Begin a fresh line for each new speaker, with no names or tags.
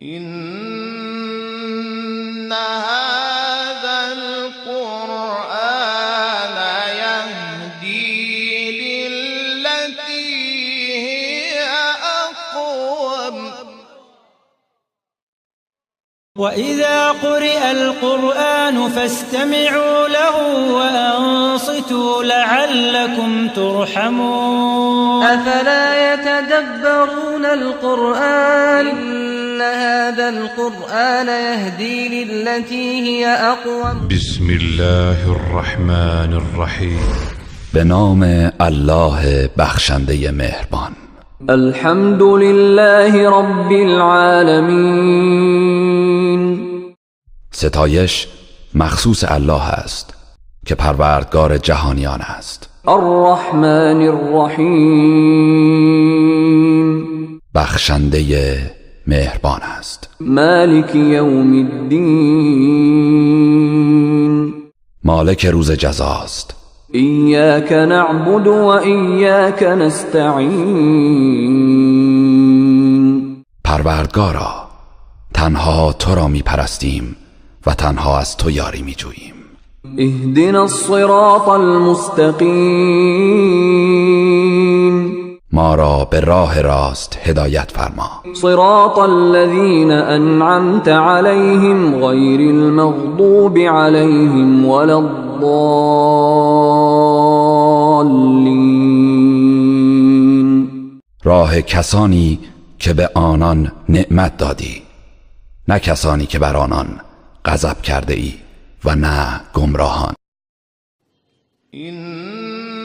إن هذا القرآن يهدي للتي هي أقوم.
وإذا قرئ القرآن فاستمعوا له وأنصتوا لعلكم ترحمون.
أفلا يتدبرون القرآن إن هذا القرآن يهدي للتي هي أقوم.
بسم الله الرحمن الرحیم.
به نام الله بخشنده مهربان.
الحمد لله رب العالمین.
ستایش مخصوص الله است که پروردگار جهانیان است.
الرحمن الرحیم.
بخشنده مهربان است.
مالک یوم الدین.
مالک روز جزاست.
ایاک نعبد و ایاک نستعین.
پروردگارا تنها تو را می پرستیم و تنها از تو یاری می جوییم.
اهدنا الصراط المستقیم.
ما را به راه راست هدایت فرما.
صراط الذین انعمت علیهم غیر المغضوب علیهم ولا الضالین.
راه کسانی که به آنان نعمت دادی، نه کسانی که بر آنان غضب کرده ای و نه گمراهان.
إنها